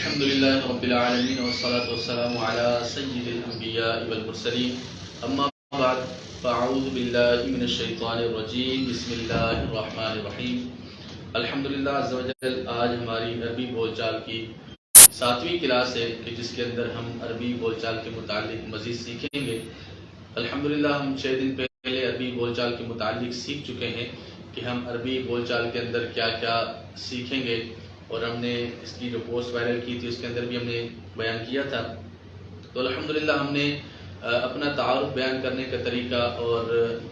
الحمدللہ رب العالمین والصلاة والسلام علی سید الانبیاء والمرسلین اما بعد فاعوذ باللہ من الشیطان الرجیم بسم اللہ الرحمن الرحیم۔ الحمدللہ عز و جل آج ہماری عربی بول چال کی 7ویں کلاس ہے کہ جس کے اندر ہم عربی بول چال کے متعلق مزید سیکھیں گے۔ الحمدللہ ہم 6 دن پہلے عربی بول چال کے متعلق سیکھ چکے ہیں کہ ہم عربی بول چال کے اندر کیا کیا سیکھیں گے، اور ہم نے اس کی جو پوسٹ وائرل کی تھی اس کے اندر بھی ہم نے بیان کیا تھا۔ تو الحمدللہ ہم نے اپنا تعارف بیان کرنے کا طریقہ اور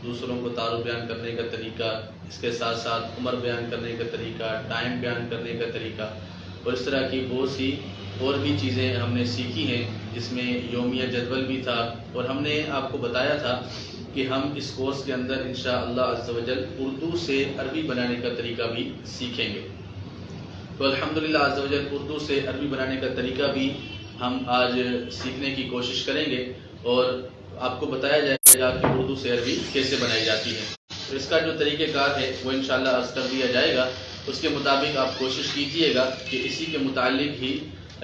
دوسروں کو تعارف بیان کرنے کا طریقہ، اس کے ساتھ ساتھ عمر بیان کرنے کا طریقہ، ٹائم بیان کرنے کا طریقہ اور اس طرح کی بہت سی اور بھی چیزیں ہم نے سیکھی ہیں، جس میں یومیہ جدول بھی تھا، اور ہم نے آپ کو بتایا تھا کہ ہم اس کورس کے اندر انشاءاللہ عز و جل اردو سے عربی بنانے کا طریقہ بھی سیکھیں گے۔ تو الحمدللہ عز و جل اردو سے عربی بنانے کا طریقہ بھی ہم آج سیکھنے کی کوشش کریں گے، اور آپ کو بتایا جائے گا کہ اردو سے عربی کیسے بنائی جاتی ہے۔ تو اس کا جو طریقہ کار ہے وہ انشاءاللہ عرض کر دیا جائے گا، اس کے مطابق آپ کوشش کیجئے گا کہ اسی کے متعلق ہی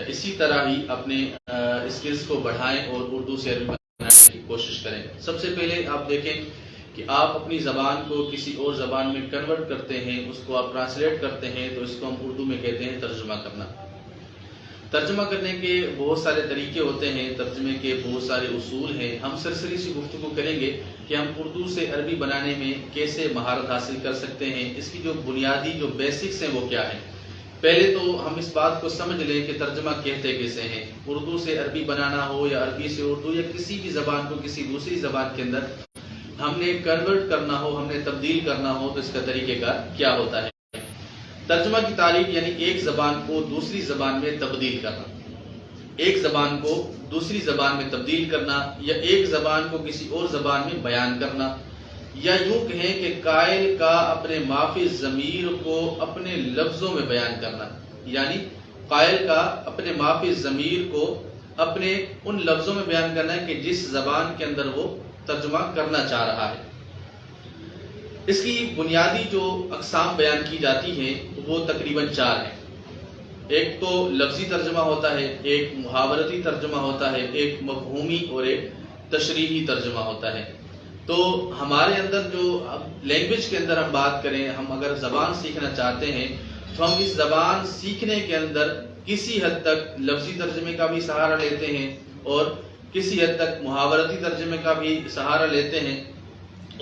اسی طرح ہی اپنے اسکلز کو بڑھائیں اور اردو سے عربی بنانے کی کوشش کریں۔ سب سے پہلے آپ دیکھیں کہ آپ اپنی زبان کو کسی اور زبان میں کنورٹ کرتے ہیں، اس کو آپ ٹرانسلیٹ کرتے ہیں، تو اس کو ہم اردو میں کہتے ہیں ترجمہ کرنا۔ ترجمہ کرنے کے بہت سارے طریقے ہوتے ہیں، ترجمے کے بہت سارے اصول ہیں۔ ہم سرسری سی گفتگو کریں گے کہ ہم اردو سے عربی بنانے میں کیسے مہارت حاصل کر سکتے ہیں، اس کی جو بنیادی جو بیسکس ہیں وہ کیا ہیں۔ پہلے تو ہم اس بات کو سمجھ لیں کہ ترجمہ کہتے کیسے ہیں۔ اردو سے عربی بنانا ہو یا عربی سے اردو یا کسی بھی زبان کو کسی دوسری زبان کے اندر ہم نے کنورٹ کرنا ہو، ہم نے تبدیل کرنا ہو، تو اس کا طریقہ کار کیا ہوتا ہے۔ ترجمہ کی تعریف یعنی ایک زبان کو دوسری زبان میں تبدیل کرنا، ایک زبان کو دوسری زبان میں تبدیل کرنا، یا ایک زبان کو کسی اور زبان میں بیان کرنا، یا یوں کہیں کہ قائل کا اپنے مافی ضمیر کو اپنے لفظوں میں بیان کرنا، یعنی قائل کا اپنے مافی ضمیر کو اپنے ان لفظوں میں بیان کرنا ہے کہ جس زبان کے اندر وہ ترجمہ کرنا چاہ رہا ہے۔ اس کی بنیادی جو اقسام بیان کی جاتی ہیں وہ تقریباً 4 ہیں۔ ایک تو لفظی ترجمہ ہوتا ہے، ایک محاورتی ترجمہ ہوتا ہے، ایک مفہومی اور ایک تشریحی ترجمہ ہوتا ہے۔ تو ہمارے اندر جو لینگویج کے اندر ہم بات کریں، ہم اگر زبان سیکھنا چاہتے ہیں تو ہم اس زبان سیکھنے کے اندر کسی حد تک لفظی ترجمے کا بھی سہارا لیتے ہیں اور کسی حد تک محاورتی ترجمے کا بھی سہارا لیتے ہیں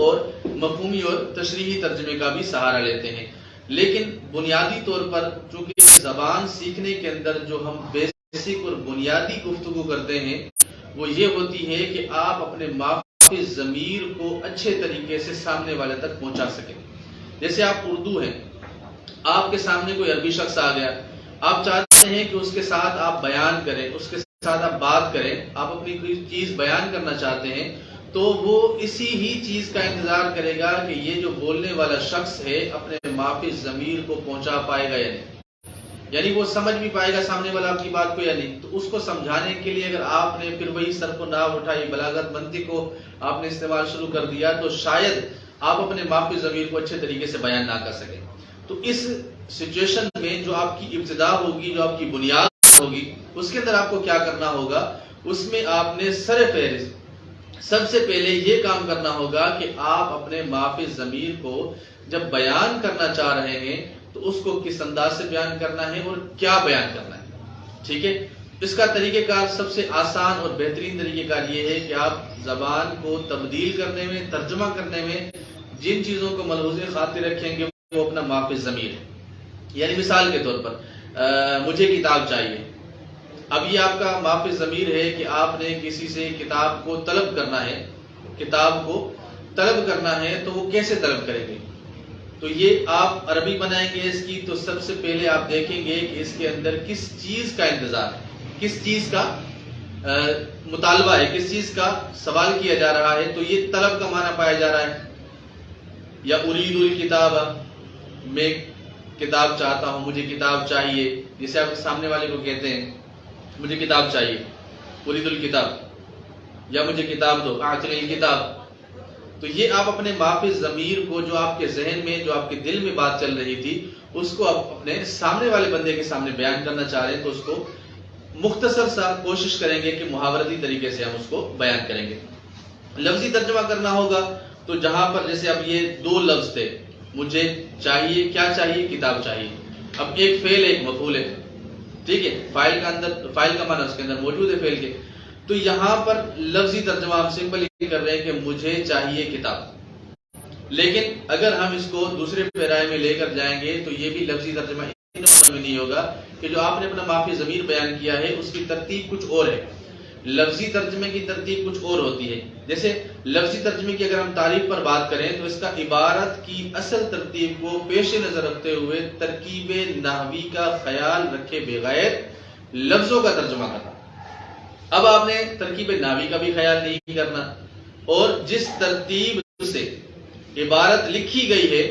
اور مفہومی اور تشریحی ترجمے کا بھی سہارا لیتے ہیں۔ لیکن بنیادی طور پر چونکہ زبان سیکھنے کے اندر جو ہم بیسک اور بنیادی گفتگو کرتے ہیں وہ یہ ہوتی ہے کہ آپ اپنے مافی ضمیر کو اچھے طریقے سے سامنے والے تک پہنچا سکیں۔ جیسے آپ اردو ہیں، آپ کے سامنے کوئی عربی شخص آ گیا، آپ چاہتے ہیں کہ اس کے ساتھ آپ بیان کریں، اس کے ساتھ آپ بات کریں، آپ اپنی کوئی چیز بیان کرنا چاہتے ہیں، تو وہ اسی ہی چیز کا انتظار کرے گا کہ یہ جو بولنے والا شخص ہے اپنے مافی ضمیر کو پہنچا پائے گا یا نہیں، یعنی وہ سمجھ بھی پائے گا سامنے والا آپ کی بات کو یا نہیں۔ تو اس کو سمجھانے کے لیے اگر آپ نے پھر وہی صرف و نحو اٹھائی، بلاغت منطق کو آپ نے استعمال شروع کر دیا، تو شاید آپ اپنے مافی ضمیر کو اچھے طریقے سے بیان نہ کر سکیں۔ تو اس سچویشن میں جو آپ کی ابتدا ہوگی، جو آپ کی بنیاد ہوگی، اس کے اندر آپ کو کیا کرنا ہوگا، اس میں آپ نے سر فہرست سب سے پہلے یہ کام کرنا ہوگا کہ آپ اپنے مافی ضمیر کو جب بیان کرنا چاہ رہے ہیں تو اس کو کس انداز سے بیان کرنا ہے اور کیا بیان کرنا ہے۔ ٹھیک ہے، اس کا طریقہ کار سب سے آسان اور بہترین طریقہ کار یہ ہے کہ آپ زبان کو تبدیل کرنے میں، ترجمہ کرنے میں جن چیزوں کو ملحوظ خاطر رکھیں گے وہ اپنا مافی ضمیر ہے۔ یعنی مثال کے طور پر مجھے کتاب چاہیے، اب یہ آپ کا مافی ضمیر ہے کہ آپ نے کسی سے کتاب کو طلب کرنا ہے، کتاب کو طلب کرنا ہے، تو وہ کیسے طلب کریں گے؟ تو یہ آپ عربی بنائیں گے اس کی، تو سب سے پہلے آپ دیکھیں گے کہ اس کے اندر کس چیز کا انتظار ہے، کس چیز کا مطالبہ ہے، کس چیز کا سوال کیا جا رہا ہے۔ تو یہ طلب کا معنی پایا جا رہا ہے، یا ارید الکتاب، میں کتاب چاہتا ہوں، مجھے کتاب چاہیے، جسے آپ سامنے والے کو کہتے ہیں مجھے کتاب چاہیے، ارید الکتاب، یا مجھے کتاب دو، اعطنی الکتاب۔ تو یہ آپ اپنے مافی ضمیر کو جو آپ کے ذہن میں، جو آپ کے دل میں بات چل رہی تھی، اس کو آپ اپنے سامنے والے بندے کے سامنے بیان کرنا چاہ رہے ہیں، تو اس کو مختصر سا کوشش کریں گے کہ محاورتی طریقے سے ہم اس کو بیان کریں گے۔ لفظی ترجمہ کرنا ہوگا تو جہاں پر جیسے اب یہ دو لفظ تھے، مجھے چاہیے، کیا چاہیے؟ کتاب چاہیے۔ اب ایک فعل ایک مفعول ہے، ٹھیک ہے، فاعل کا معنی اس کے اندر موجود ہے فعل کے، تو یہاں پر لفظی ترجمہ ہم سمپل یہ کر رہے ہیں کہ مجھے چاہیے کتاب۔ لیکن اگر ہم اس کو دوسرے پیرائے میں لے کر جائیں گے تو یہ بھی لفظی ترجمہ میں نہیں ہوگا کہ جو آپ نے اپنا مافی ضمیر بیان کیا ہے اس کی ترتیب کچھ اور ہے، لفظی ترجمے کی ترتیب کچھ اور ہوتی ہے۔ جیسے لفظی ترجمے کی اگر ہم تعریف پر بات کریں تو اس کا عبارت کی اصل ترتیب کو پیش نظر رکھتے ہوئے ترکیب نحوی کا خیال رکھے بغیر لفظوں کا ترجمہ کرنا۔ اب آپ نے ترکیب نحوی کا بھی خیال نہیں کرنا، اور جس ترتیب سے عبارت لکھی گئی ہے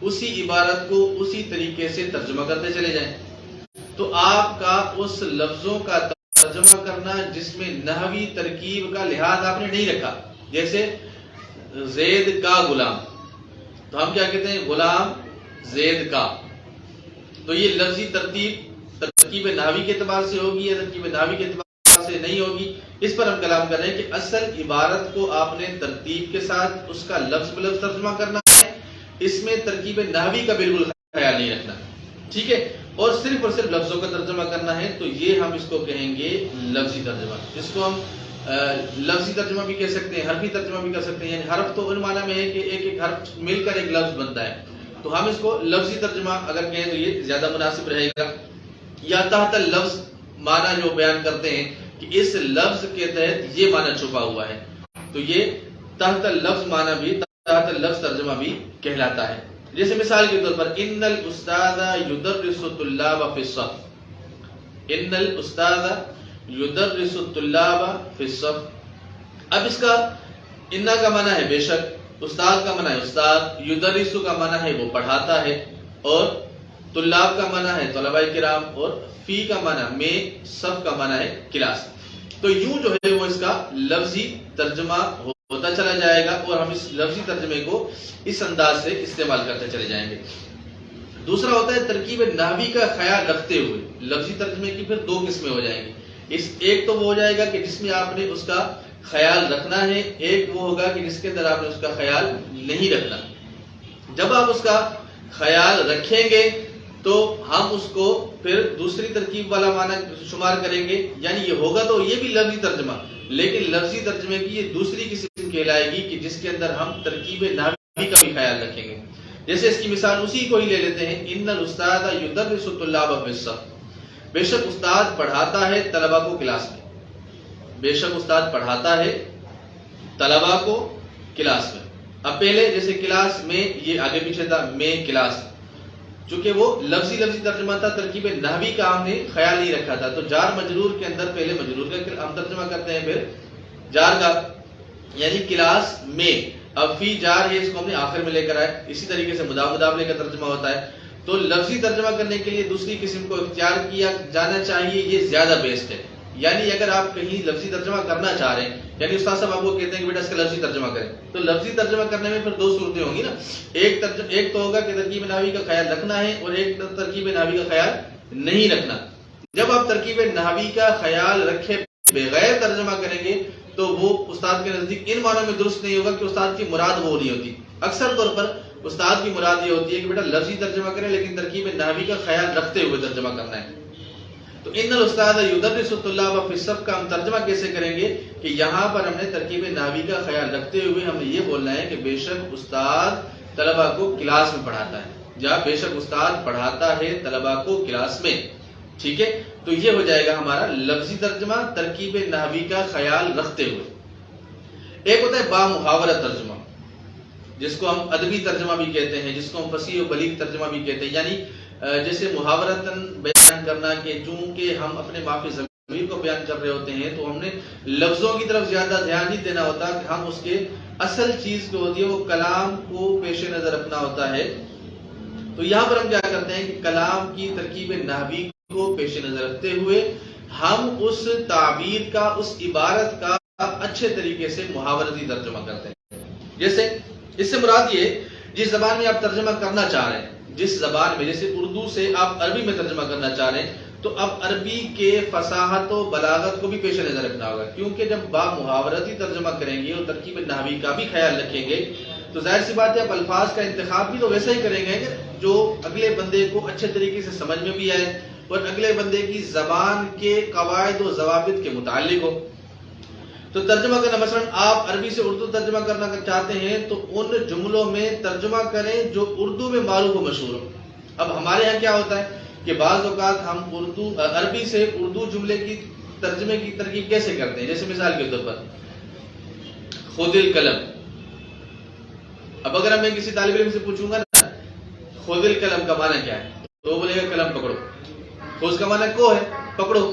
اسی عبارت کو اسی طریقے سے ترجمہ کرتے چلے جائیں، تو آپ کا اس لفظوں کا ترجمہ کرنا جس میں نحوی ترکیب کا لحاظ آپ نے نہیں رکھا، جیسے زید کا غلام، تو ہم کیا کہتے ہیں؟ غلام زید کا، تو یہ لفظی ترکیب نحوی کے اعتبار سے ہوگی یا ترکیب نحوی کے اعتبار سے نہیں ہوگی، اس پر ہم کلام کر رہے ہیں کہ اصل عبارت کو آپ نے ترتیب کے ساتھ اس کا لفظ بلفظ ترجمہ کرنا ہے، اس میں ترکیب نحوی کا بالکل خیال نہیں رکھنا، ٹھیک ہے، اور صرف لفظوں کا ترجمہ کرنا ہے، تو یہ ہم اس کو کہیں گے لفظی ترجمہ، جس کو ہم لفظی ترجمہ بھی کہہ سکتے ہیں، حرفی ترجمہ بھی کر سکتے ہیں، یعنی حرف تو ان معنی میں ہے کہ ایک ایک حرف مل کر ایک لفظ بنتا ہے، تو ہم اس کو لفظی ترجمہ اگر کہیں تو یہ زیادہ مناسب رہے گا۔ یا تحت لفظ معنی جو بیان کرتے ہیں کہ اس لفظ کے تحت یہ معنی چھپا ہوا ہے، تو یہ تحت لفظ معنی بھی، تحت لفظ ترجمہ بھی کہلاتا ہے۔ جیسے مثال کے طور پر ان الاستاذ یدرس الطلاب فی الصف، ان الاستاذ یدرس الطلاب فی الصف، اب اس کا ان کا معنی ہے بے شک، استاد کا معنی ہے استاد، یدرس کا معنی ہے وہ پڑھاتا ہے، اور طلاب کا معنی ہے طلباء کرام، اور فی کا معنی میں، صف کا معنی ہے کلاس، تو یوں جو ہے وہ اس کا لفظی ترجمہ ہوتا چلا جائے گا، اور ہم اس لفظی ترجمے کو اس انداز سے استعمال کرتے چلے جائیں گے۔ دوسرا ہوتا ہے ترکیب نحوی کا خیال رکھتے ہوئے، لفظی ترجمے کی پھر دو قسمیں ہو جائیں گی، ایک تو وہ ہو جائے گا کہ جس میں آپ نے اس کا خیال رکھنا ہے، ایک وہ ہوگا کہ جس کے اندر آپ نے اس کا خیال نہیں رکھنا۔ جب آپ اس کا خیال رکھیں گے تو ہم اس کو پھر دوسری ترکیب والا معنی شمار کریں گے، یعنی یہ ہوگا تو یہ بھی لفظی ترجمہ، لیکن لفظی ترجمے کی یہ دوسری قسم کہلائے گی کہ جس کے اندر ہم ترکیب نحوی کا بھی خیال رکھیں گے۔ جیسے اس کی مثال اسی کو ہی لے لیتے ہیں، ان الاستاذ یدرس الطلاب فی الصف، بے شک استاد پڑھاتا ہے طلباء کو کلاس میں، بے شک استاد پڑھاتا ہے طلباء کو کلاس میں۔ اب پہلے جیسے کلاس میں، یہ آگے پیچھے تھا میں کلاس، چونکہ وہ لفظی ترجمہ تھا، ترکیب نحوی کا ہم نے خیال نہیں رکھا تھا، تو جار مجرور کے اندر پہلے مجرور کا ہم ترجمہ کرتے ہیں، پھر جار کا، یعنی کلاس میں، اب فی جار ہے، اس کو ہم نے آخر میں لے کر آئے، اسی طریقے سے مضاف مضاف کا ترجمہ ہوتا ہے، تو لفظی ترجمہ کرنے کے لیے دوسری قسم کو اختیار کیا جانا چاہیے، یہ زیادہ بیسٹ ہے۔ یعنی اگر آپ کہیں لفظی ترجمہ کرنا چاہ رہے ہیں، یعنی استاد صاحب آپ کو کہتے ہیں کہ بیٹا اس کا لفظی ترجمہ کریں، تو لفظی ترجمہ کرنے میں پھر دو صورتیں ہوں گی نا، ایک تو ہوگا کہ ترکیب نحوی کا خیال رکھنا ہے، اور ایک ترکیب نحوی کا خیال نہیں رکھنا۔ جب آپ ترکیب نحوی کا خیال رکھے بغیر ترجمہ کریں گے تو وہ استاد کے نزدیک ان معنوں میں درست نہیں ہوگا کہ استاد کی مراد وہ نہیں ہوتی۔ اکثر طور پر استاد کی مراد یہ ہوتی ہے کہ بیٹا لفظی ترجمہ کریں لیکن ترکیب نحوی کا خیال رکھتے ہوئے ترجمہ کرنا ہے۔ تو ان الاستاذ یدرس الطلاب فی الصف کا ہم ترجمہ کیسے کریں گے کہ یہاں پر ہم نے ترکیب نحوی کا خیال رکھتے ہوئے ہم نے یہ بولنا ہے کہ بے شک استاد طلباء کو کلاس میں پڑھاتا ہے، یا بے شک استاد پڑھاتا ہے طلباء کو کلاس میں، ٹھیک ہے، تو یہ ہو جائے گا ہمارا لفظی ترجمہ ترکیب نحوی کا خیال رکھتے ہوئے۔ ایک ہوتا ہے با محاورہ ترجمہ، جس کو ہم ادبی ترجمہ بھی کہتے ہیں، جس کو ہم فصیح و بلیغ ترجمہ بھی کہتے ہیں، یعنی جیسے محاورتاً بیان کرنا کہ چونکہ ہم اپنے مافی ضمیر کو بیان کر رہے ہوتے ہیں تو ہم نے لفظوں کی طرف زیادہ دھیان نہیں دینا ہوتا، کہ ہم اس کے اصل چیز جو ہوتی ہے وہ کلام کو پیش نظر رکھنا ہوتا ہے۔ تو یہاں پر ہم کیا کرتے ہیں کہ کلام کی ترکیب نحوی کو پیش نظر رکھتے ہوئے ہم اس تعبیر کا، اس عبارت کا اچھے طریقے سے محاورتی ترجمہ کرتے ہیں۔ جیسے اس سے مراد یہ جس زبان میں آپ ترجمہ کرنا چاہ رہے ہیں، جس زبان میں، جیسے اردو سے آپ عربی میں ترجمہ کرنا چاہ رہے ہیں تو اب عربی کے فصاحت و بلاغت کو بھی پیش نظر رکھنا ہوگا، کیونکہ جب با محاورتی ترجمہ کریں گے اور ترکیب نحوی کا بھی خیال رکھیں گے تو ظاہر سی بات ہے اب الفاظ کا انتخاب بھی تو ویسا ہی کریں گے جو اگلے بندے کو اچھے طریقے سے سمجھ میں بھی آئے اور اگلے بندے کی زبان کے قواعد و ضوابط کے متعلق ہو۔ تو ترجمہ کرنا، مثلا آپ عربی سے اردو ترجمہ کرنا چاہتے ہیں تو ان جملوں میں ترجمہ کریں جو اردو میں معروف و مشہور ہو۔ اب ہمارے یہاں کیا ہوتا ہے کہ بعض اوقات ہم عربی سے اردو جملے کی ترجمے کی ترکیب کیسے کرتے ہیں، جیسے مثال کے طور پر خذ القلم۔ اب اگر میں کسی طالب علم سے پوچھوں گا نا خذ القلم کا معنی کیا ہے تو وہ بولے گا قلم پکڑو۔ خذ کا معنی کو ہے پکڑو،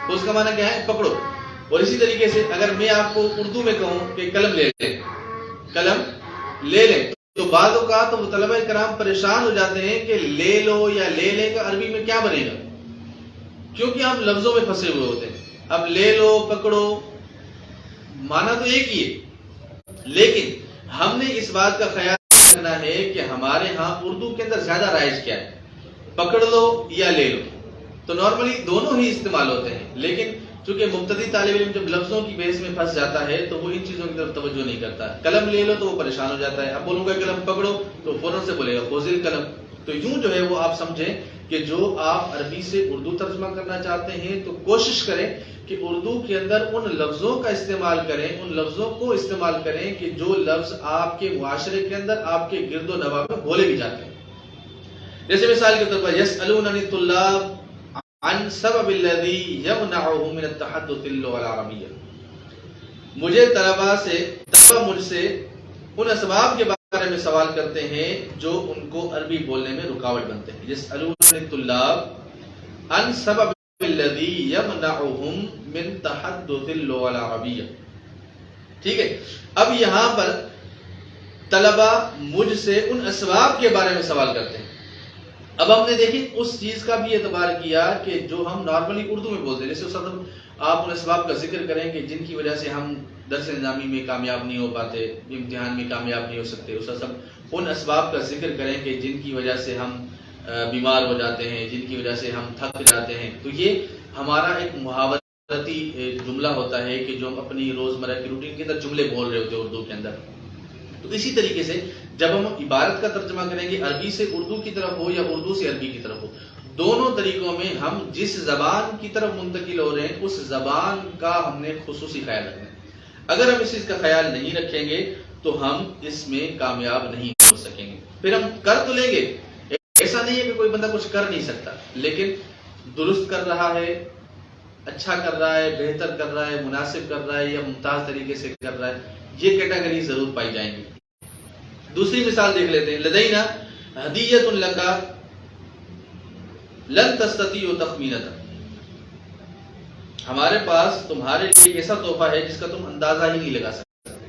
خذ کا معنی کیا ہے پکڑو۔ اور اسی طریقے سے اگر میں آپ کو اردو میں کہوں کہ قلم لے لیں، قلم لے لیں، تو بعض اوقات وہ طلبہ کرام پریشان ہو جاتے ہیں کہ لے لو یا لے لیں کا عربی میں کیا بنے گا، کیونکہ ہم لفظوں میں پھنسے ہوئے ہوتے ہیں۔ اب لے لو پکڑو معنی تو ایک ہی ہے، لیکن ہم نے اس بات کا خیال رکھنا ہے کہ ہمارے ہاں اردو کے اندر زیادہ رائج کیا ہے، پکڑ لو یا لے لو۔ تو نارملی دونوں ہی استعمال ہوتے ہیں، لیکن چونکہ مبتدی طالب علم جب لفظوں کی بحث میں پھنس جاتا ہے تو وہ ان چیزوں کی طرف توجہ نہیں کرتا۔ قلم لے لو تو وہ پریشان ہو جاتا ہے، اب بولوں گا قلم پکڑو تو فوراً سے بولے گا خذ القلم۔ تو یوں جو ہے وہ آپ سمجھیں کہ جو آپ عربی سے اردو ترجمہ کرنا چاہتے ہیں تو کوشش کریں کہ اردو کے اندر ان لفظوں کا استعمال کریں، ان لفظوں کو استعمال کریں کہ جو لفظ آپ کے معاشرے کے اندر آپ کے گرد و نواح میں بولے بھی جاتے ہیں۔ جیسے مثال کے طور پر یسألوننی الطلاب عن سبب الذی یمنعهم من التحدث اللغة العربیہ، طلبہ مجھ سے ان اسباب کے بارے میں سوال کرتے ہیں جو ان کو عربی بولنے میں رکاوٹ بنتے ہیں۔ یسألوننی الطلاب عن سبب الذی یمنعهم من تحدث اللغة العربیہ، ٹھیک ہے۔ اب یہاں پر طلبہ مجھ سے ان اسباب کے بارے میں سوال کرتے ہیں۔ اب ہم نے دیکھی اس چیز کا بھی اعتبار کیا کہ جو ہم نارملی اردو میں بولتے ہیں، جیسے استاد آپ ان اسباب کا ذکر کریں کہ جن کی وجہ سے ہم درس نظامی میں کامیاب نہیں ہو پاتے، امتحان میں کامیاب نہیں ہو سکتے، استاد ان اسباب کا ذکر کریں کہ جن کی وجہ سے ہم بیمار ہو جاتے ہیں، جن کی وجہ سے ہم تھک جاتے ہیں۔ تو یہ ہمارا ایک محاورتی جملہ ہوتا ہے کہ جو ہم اپنی روزمرہ کی روٹین کے اندر جملے بول رہے ہوتے ہیں اردو کے اندر۔ تو اسی طریقے سے جب ہم عبارت کا ترجمہ کریں گے عربی سے اردو کی طرف ہو یا اردو سے عربی کی طرف ہو، دونوں طریقوں میں ہم جس زبان کی طرف منتقل ہو رہے ہیں اس زبان کا ہم نے خصوصی خیال رکھنا ہے۔ اگر ہم اس چیز کا خیال نہیں رکھیں گے تو ہم اس میں کامیاب نہیں ہو سکیں گے۔ پھر ہم کر تو لیں گے، ایسا نہیں ہے کہ کوئی بندہ کچھ کر نہیں سکتا، لیکن درست کر رہا ہے، اچھا کر رہا ہے، بہتر کر رہا ہے، مناسب کر رہا ہے یا ممتاز طریقے سے کر رہا ہے، یہ کیٹیگری ضرور پائی جائیں گی۔ دوسری مثال دیکھ لیتے ہیں، لدینا ہدیۃ لک لن تستطیع تخمینۃ، ہمارے پاس تمہارے لیے ایک ایسا تحفہ ہے جس کا تم اندازہ ہی نہیں لگا سکتے۔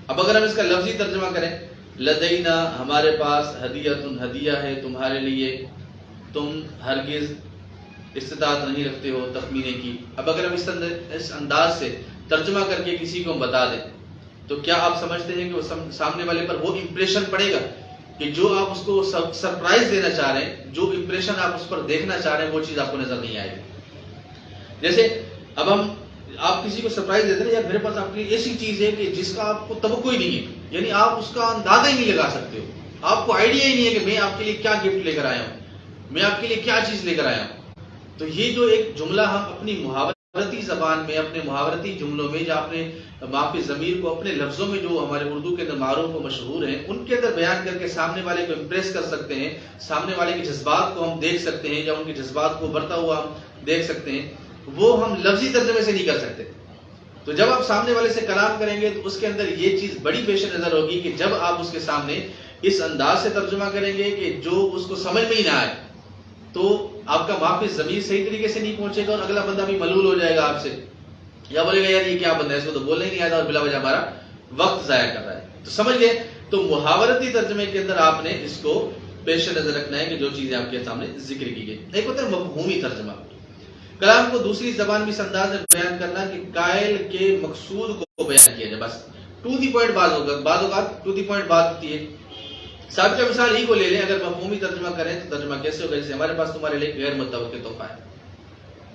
اب اگر ہم اس کا لفظی ترجمہ کریں، لدینا ہمارے پاس، ہدیۃ ہدیہ ہے تمہارے لیے، تم ہرگز استطاعت نہیں رکھتے ہو تخمینے کی۔ اب اگر ہم اس انداز سے ترجمہ کر کے کسی کو بتا دیں تو کیا آپ سمجھتے ہیں کہ وہ سامنے والے پر وہ امپریشن پڑے گا کہ جو آپ اس کو سرپرائز دینا چاہ رہے ہیں، جو امپریشن آپ اس پر دیکھنا چاہ رہے ہیں وہ چیز آپ کو نظر نہیں آئے گی؟ جیسے اب آپ کسی کو سرپرائز دیتے ہیں، یا میرے پاس آپ کے لیے ایسی چیز ہے کہ جس کا آپ کو توقع ہی نہیں ہے، یعنی آپ اس کا اندازہ ہی نہیں لگا سکتے ہو، آپ کو آئیڈیا ہی نہیں ہے کہ میں آپ کے لیے کیا گفٹ لے کر آیا ہوں، میں آپ کے لیے کیا چیز لے کر آیا ہوں۔ تو یہ جو ایک جملہ ہم اپنی محاورتی زبان میں، اپنے محاورتی جملوں میں، یا اپنے معافی ضمیر کو اپنے لفظوں میں جو ہمارے اردو کے اندر معروف و مشہور ہیں ان کے اندر بیان کر کے سامنے والے کو امپریس کر سکتے ہیں، سامنے والے کے جذبات کو ہم دیکھ سکتے ہیں یا ان کے جذبات کو بڑھتا ہوا ہم دیکھ سکتے ہیں، وہ ہم لفظی ترجمے سے نہیں کر سکتے۔ تو جب آپ سامنے والے سے کلام کریں گے تو اس کے اندر یہ چیز بڑی پیش نظر ہوگی کہ جب آپ اس کے سامنے اس انداز سے ترجمہ کریں گے کہ جو اس کو سمجھ میں ہی نہ آئے تو آپ کا معافی ضمیر صحیح طریقے سے نہیں پہنچے گا اور اگلا بندہ بھی ملول ہو جائے گا آپ سے، یا بولے گا یار یہ کیا بندہ ہے، اس کو تو بولنے ہی نہیں آتا اور بلا وجہ ہمارا وقت ضائع کر رہا ہے۔ تو سمجھ گئے؟ تو محاورتی ترجمے کے اندر آپ نے اس کو پیش نظر رکھنا ہے کہ جو چیزیں آپ کے سامنے ذکر کی گئی۔ ایک ہوتا ہے مفہومی ترجمہ، کلام کو دوسری زبان میں اس انداز میں بیان کرنا کہ قائل کے مقصود کو بیان کیا جائے، بس ٹو دی پوائنٹ۔ بعض اوقات ٹو دی پوائنٹ بات ہوتی ہے سابقہ مثال ہی کو لے لیں، اگر مفہومی ترجمہ کریں تو ترجمہ کیسے ہوگا؟ جیسے ہمارے پاس تمہارے لیے غیر متوقع تحفہ ہے،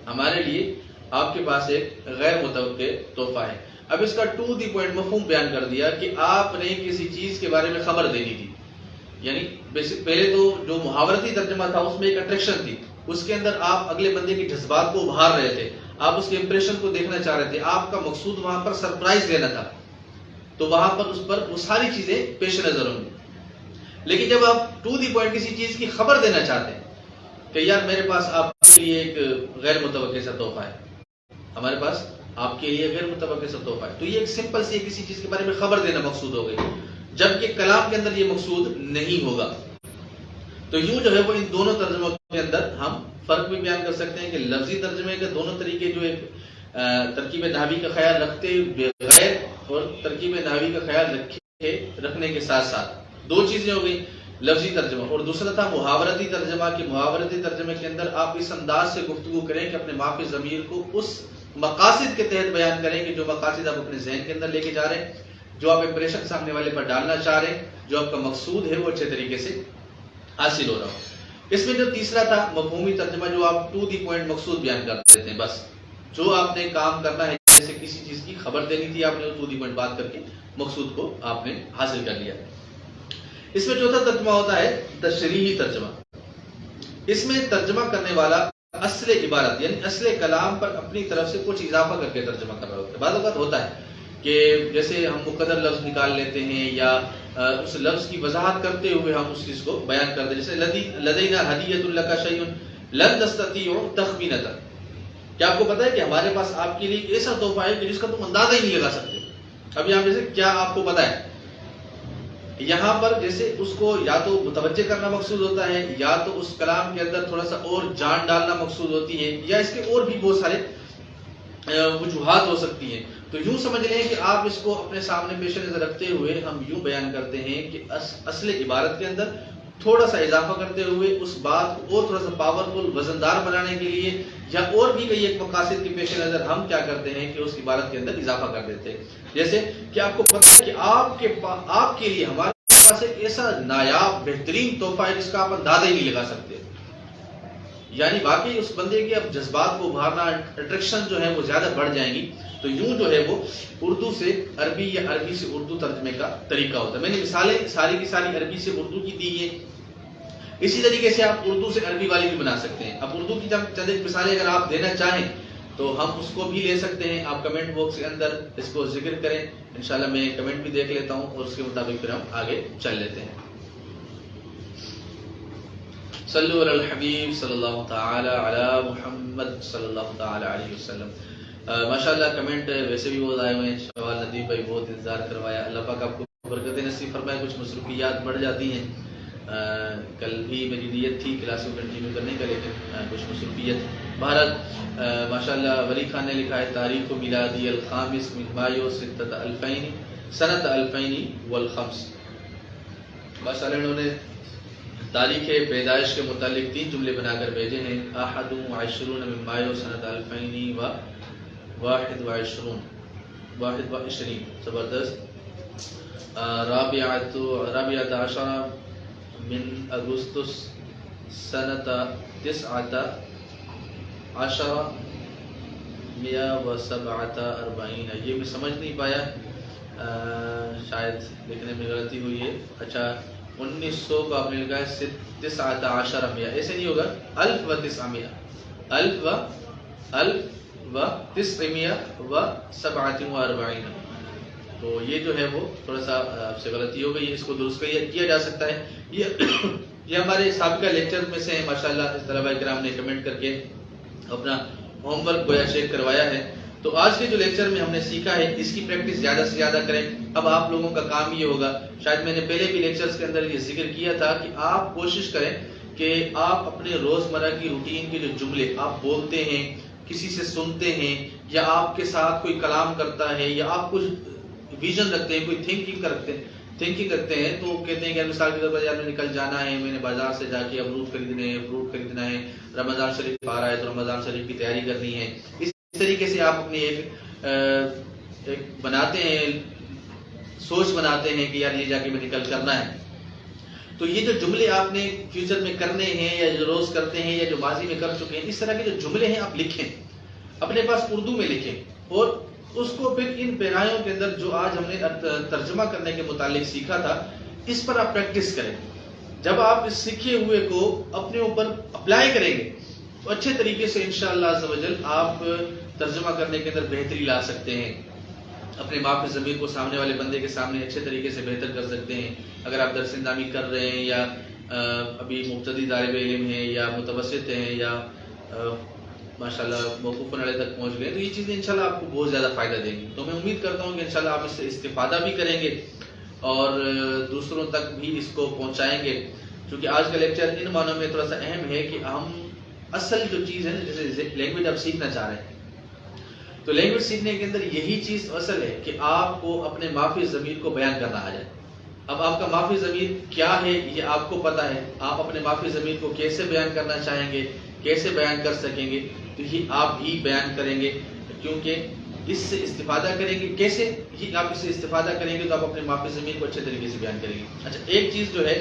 ہمارے لیے آپ کے پاس ایک غیر متوقع تحفہ ہے. اب اس کا ٹو دی پوائنٹ مفہوم بیان کر دیا کہ آپ نے کسی چیز کے بارے میں خبر دینی تھی. یعنی پہلے تو جو محاورتی ترجمہ تھا اس میں ایک اٹریکشن تھی، اس کے اندر آپ اگلے بندے کے جذبات کو ابھار رہے تھے، آپ اس کے امپریشن کو دیکھنا چاہ رہے تھے، آپ کا مقصود وہاں پر سرپرائز دینا تھا، تو وہاں پر اس پر وہ ساری چیزیں پیش نظر ہوں گی. لیکن جب آپ ٹو دی پوائنٹ کسی چیز کی خبر دینا چاہتے ہیں کہ یار میرے پاس آپ کے لیے ایک غیر متوقع سا تحفہ ہے، ہمارے پاس آپ کے لیے غیر متوقع سا تحفہ ہے، تو یہ ایک سمپل سی کسی چیز کے بارے میں خبر دینا مقصود ہو گئی، جبکہ کلام کے اندر یہ مقصود نہیں ہوگا. تو یوں جو ہے وہ ان دونوں ترجموں کے اندر ہم فرق بھی بیان کر سکتے ہیں کہ لفظی ترجمے کے دونوں طریقے، جو ایک ترکیب نحوی کا خیال رکھتے بغیر اور ترکیب نحوی کا خیال رکھنے کے ساتھ ساتھ، دو چیزیں ہو گئی، لفظی ترجمہ، اور دوسرا تھا محاورتی ترجمہ. کہ محاورتی ترجمے کے اندر آپ اس انداز سے گفتگو کریں کہ اپنے مافی ضمیر کو اس مقاصد کے تحت بیان کریں کہ جو مقاصد آپ اپنے ذہن کے اندر لے کے جا رہے ہیں، جو آپ امپریشن سامنے والے پر ڈالنا چاہ رہے ہیں، جو آپ کا مقصود ہے وہ اچھے طریقے سے حاصل ہو رہا ہو. اس میں جو تیسرا تھا مفہومی ترجمہ، جو آپ ٹو دی پوائنٹ مقصود بیان کر دیتے ہیں، بس جو آپ نے کام کرنا ہے، جیسے کسی چیز کی خبر دینی تھی، آپ نے ٹو دی پوائنٹ بات کر کے مقصود کو آپ نے حاصل کر لیا. اس میں چوتھا ترجمہ ہوتا ہے تشریحی ترجمہ. اس میں ترجمہ کرنے والا اصل عبارت یعنی اصل کلام پر اپنی طرف سے کچھ اضافہ کر کے ترجمہ کر رہا ہوتا ہے. بعض اوقات ہوتا ہے کہ جیسے ہم مقدر لفظ نکال لیتے ہیں یا اس لفظ کی وضاحت کرتے ہوئے ہم اس چیز کو بیان کرتے ہیں، جیسے لدینا ہدیۃ لک شیء لن تستطیعوا تخمینۃ. کیا آپ کو پتا ہے کہ ہمارے پاس آپ کے لیے ایک ایسا تحفہ ہے کہ جس کا تم اندازہ ہی نہیں لگا سکتے. اب یہاں جیسے کیا آپ کو پتا ہے، یہاں پر جیسے اس کو یا تو متوجہ کرنا مقصود ہوتا ہے، یا تو اس کلام کے اندر تھوڑا سا اور جان ڈالنا مقصود ہوتی ہے، یا اس کے اور بھی بہت سارے وجوہات ہو سکتی ہیں. تو یوں سمجھ لیں کہ آپ اس کو اپنے سامنے پیش نظر رکھتے ہوئے ہم یوں بیان کرتے ہیں کہ اصل عبارت کے اندر تھوڑا سا اضافہ کرتے ہوئے اس بات کو اور تھوڑا سا پاورفل وزندار بنانے کے لیے، یا اور بھی کئی ایک مقاصد کے پیش نظر ہم کیا کرتے ہیں کہ اس عبارت کے اندر اضافہ کر دیتے ہیں. جیسے کہ آپ کو پتہ ہے کہ آپ کے لیے ہمارے پاس ایک ایسا نایاب بہترین تحفہ ہے جس کا آپ اندازہ ہی نہیں لگا سکتے. یعنی واقعی اس بندے کے اب جذبات کو ابھارنا، اٹریکشن جو ہے وہ زیادہ بڑھ جائیں گی. تو یوں جو ہے وہ اردو سے عربی یا عربی سے اردو ترجمے کا طریقہ ہوتا ہے. میں نے مثالیں ساری کی ساری عربی سے اردو کی دی ہیں. اسی طریقے سے آپ اردو سے عربی والی بھی بنا سکتے ہیں. اب اردو کی چند ایک مثالیں اگر آپ دینا چاہیں تو ہم اس کو بھی لے سکتے ہیں. آپ کمنٹ باکس کے اندر اس کو ذکر کریں، انشاءاللہ میں کمنٹ بھی دیکھ لیتا ہوں اور اس کے مطابق پھر ہم آگے چل لیتے ہیں. صلو علی الحبیب صلی اللہ تعالی علی محمد صلی اللہ تعالی علیہ وسلم. ماشاءاللہ کمنٹ ویسے بھی بہت آئے ہوئے ہیں. شوال ندیب بھائی بہت انتظار کروایا. اللہ پاک آپ کو برکت نصیب فرمائے. کچھ مصروفیات بڑھ جاتی ہیں. کل بھی میری نیت تھی کلاس کو کنٹینیو کرنے کا، لیکن کچھ مصروفیت. بہرحال ماشاءاللہ ولی خان نے لکھا ہے تاریخ میلادی الخامس من مایو سنت 2005. ماشاءاللہ انہوں نے تاریخ پیدائش کے متعلق 3 جملے بنا کر بھیجے ہیں. 21 من مایو سنت 2021. زبردست. 14 من اگستس سنت 1947. یہ میں سمجھ نہیں پایا، شاید لکھنے میں غلطی ہوئی ہے. اچھا 1900 کو آپ نے لکھا ہے 19 ایسے نہیں ہوگا، 1947. تو یہ جو ہے وہ تھوڑا سا آپ سے غلطی ہو گئی، اس کو درست کیا جا سکتا ہے. یہ ہمارے سابقہ لیکچر میں سے ہیں. ماشاءاللہ اس طلبہ کرام نے کمنٹ کر کے اپنا ہوم ورک گویا چیک کروایا ہے. تو آج کے جو لیکچر میں ہم نے سیکھا ہے اس کی پریکٹس زیادہ سے زیادہ کریں. اب آپ لوگوں کا کام یہ ہوگا، شاید میں نے پہلے بھی لیکچرز کے اندر یہ ذکر کیا تھا کہ آپ کوشش کریں کہ آپ اپنے روزمرہ کی روٹین کے جو جملے آپ بولتے ہیں، کسی سے سنتے ہیں، یا آپ کے ساتھ کوئی کلام کرتا ہے، یا آپ کچھ ویژن رکھتے ہیں، کوئی تھنکنگ کرتے ہیں، تو کہتے ہیں کہ مثال کے طور پر میں نکل جانا ہے، میں نے بازار سے جا کے امرود خریدنے ہیں، فروٹ خریدنا ہے، رمضان شریف آ رہا ہے تو رمضان شریف کی تیاری کرنی ہے. اس طریقے سے آپ اپنی ایک بناتے ہیں، سوچ بناتے ہیں کہ یار یہ جا کے میں نکل کرنا ہے. تو یہ جو جملے آپ نے فیوچر میں کرنے ہیں یا جو روز کرتے ہیں یا جو ماضی میں کر چکے ہیں، اس طرح کے جو جملے ہیں آپ لکھیں، اپنے پاس اردو میں لکھیں، اور اس کو پھر ان پیرایوں کے اندر جو آج ہم نے ترجمہ کرنے کے متعلق سیکھا تھا، اس پر آپ پریکٹس کریں۔ جب آپ اس سیکھے ہوئے کو اپنے اوپر اپلائی کریں گے تو اچھے طریقے سے انشاءاللہ عز و جل آپ ترجمہ کرنے کے اندر بہتری لا سکتے ہیں، اپنے مافی ضمیر کو سامنے والے بندے کے سامنے اچھے طریقے سے بہتر کر سکتے ہیں۔ اگر آپ درس اندامی کر رہے ہیں یا ابھی مبتدی طالب علم ہیں یا متوسط ہیں یا ماشاءاللہ موقوف نڑے تک پہنچ گئے، تو یہ چیزیں انشاءاللہ آپ کو بہت زیادہ فائدہ دیں گی۔ تو میں امید کرتا ہوں کہ انشاءاللہ آپ اس سے استفادہ بھی کریں گے اور دوسروں تک بھی اس کو پہنچائیں گے، کیونکہ آج کا لیکچر ان معنوں میں تھوڑا سا اہم ہے کہ ہم اصل جو چیز ہے نا، جیسے لینگویج آپ سیکھنا چاہ رہے ہیں، تو لینگویج سیکھنے کے اندر یہی چیز اصل ہے کہ آپ کو اپنے مافی ضمیر کو بیان کرنا آ جائے۔ اب آپ کا مافی ضمیر کیا ہے یہ آپ کو پتا ہے، آپ اپنے مافی ضمیر کو کیسے بیان کرنا چاہیں گے، کیسے بیان کر سکیں گے، تو یہ آپ ہی بیان کریں گے، کیونکہ اس سے استفادہ کریں گے۔ کیسے یہ آپ اس سے استفادہ کریں گے تو آپ اپنے مافی ضمیر کو اچھے طریقے سے بیان کریں گے۔ اچھا، ایک چیز جو ہے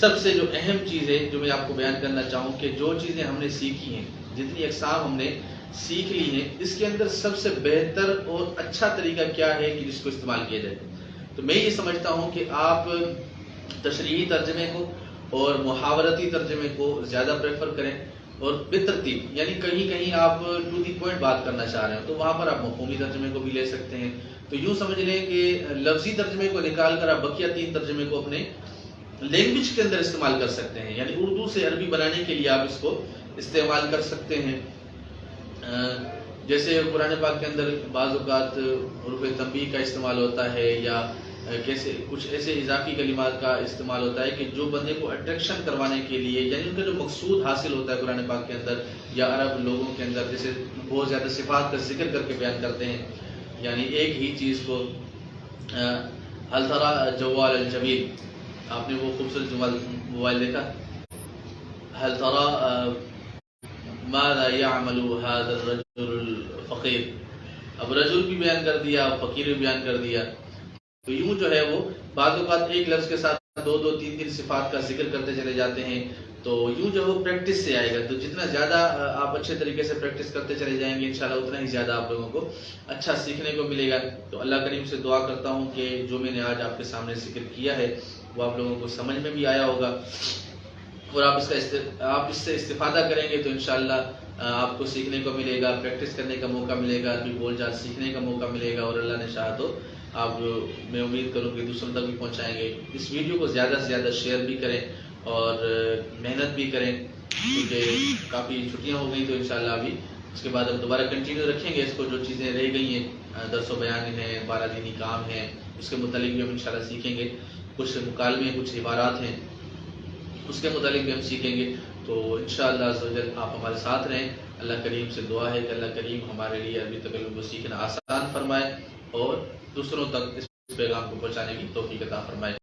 سب سے جو اہم چیز ہے جو میں آپ کو بیان کرنا چاہوں کہ جو چیزیں ہم نے سیکھی ہیں، جتنی اقسام ہم نے سیکھ لی ہیں، اس کے اندر سب سے بہتر اور اچھا طریقہ کیا ہے کہ جس کو استعمال کیا جائے، تو میں یہ سمجھتا ہوں کہ آپ تشریحی ترجمے کو اور محاورتی ترجمے کو زیادہ پریفر کریں، اور بالترتیب، یعنی کہیں کہیں آپ ٹو دی پوائنٹ بات کرنا چاہ رہے ہیں تو وہاں پر آپ مفہومی ترجمے کو بھی لے سکتے ہیں۔ تو یوں سمجھ لیں کہ لفظی ترجمے کو نکال کر آپ بقیہ 3 ترجمے کو اپنے لینگویج کے اندر استعمال کر سکتے ہیں، یعنی اردو سے عربی بنانے کے لیے آپ اس کو استعمال کر سکتے ہیں۔ جیسے قرآن پاک کے اندر بعض اوقات حروف تنبیہ کا استعمال ہوتا ہے، یا کیسے کچھ ایسے اضافی کلمات کا استعمال ہوتا ہے کہ جو بندے کو اٹریکشن کروانے کے لیے، یعنی ان کا جو مقصود حاصل ہوتا ہے قرآن پاک کے اندر یا عرب لوگوں کے اندر، جیسے بہت زیادہ صفات کا ذکر کر کے بیان کرتے ہیں، یعنی ایک ہی چیز کو ہل تری جوال الجمیل، آپ نے وہ خوبصورت جمل موبائل دیکھا، ہل تری ماذا يعمل هذا الرجل الفقیر، اب رجل بھی بیان کر دیا، فقیر بھی بیان کر دیا، تو یوں جو ہے وہ بعض اوقات ایک لفظ کے ساتھ 2-3 صفات کا ذکر کرتے چلے جاتے ہیں، تو یوں جو وہ پریکٹس سے آئے گا۔ تو جتنا زیادہ آپ اچھے طریقے سے پریکٹس کرتے چلے جائیں گے انشاءاللہ اتنا ہی زیادہ آپ لوگوں کو اچھا سیکھنے کو ملے گا۔ تو اللہ کریم سے دعا کرتا ہوں کہ جو میں نے آج آپ کے سامنے ذکر کیا ہے وہ آپ لوگوں کو سمجھ میں بھی آیا ہوگا، اور آپ اس سے استفادہ کریں گے تو انشاءاللہ آپ کو سیکھنے کو ملے گا، پریکٹس کرنے کا موقع ملے گا، عربی بول چال سیکھنے کا موقع ملے گا، اور اللہ نے چاہا تو آپ میں امید کروں کہ دوسروں تک بھی پہنچائیں گے۔ اس ویڈیو کو زیادہ سے زیادہ شیئر بھی کریں اور محنت بھی کریں، کیونکہ کافی چھٹیاں ہو گئی تو انشاءاللہ ابھی اس کے بعد ہم دوبارہ کنٹینیو رکھیں گے اس کو، جو چیزیں رہ گئی ہیں، درس و بیان ہیں، 12 دینی کام ہیں، اس کے متعلق بھی ہم انشاءاللہ سیکھیں گے، کچھ مکالمے، کچھ عبارات ہیں اس کے متعلق بھی ہم سیکھیں گے۔ تو انشاءاللہ عز و جل آپ ہمارے ساتھ رہیں۔ اللہ کریم سے دعا ہے کہ اللہ کریم ہمارے لیے عربی تکلم کو سیکھنا آسان فرمائے اور دوسروں تک اس پیغام کو پہنچانے کی توفیق عطا فرمائے۔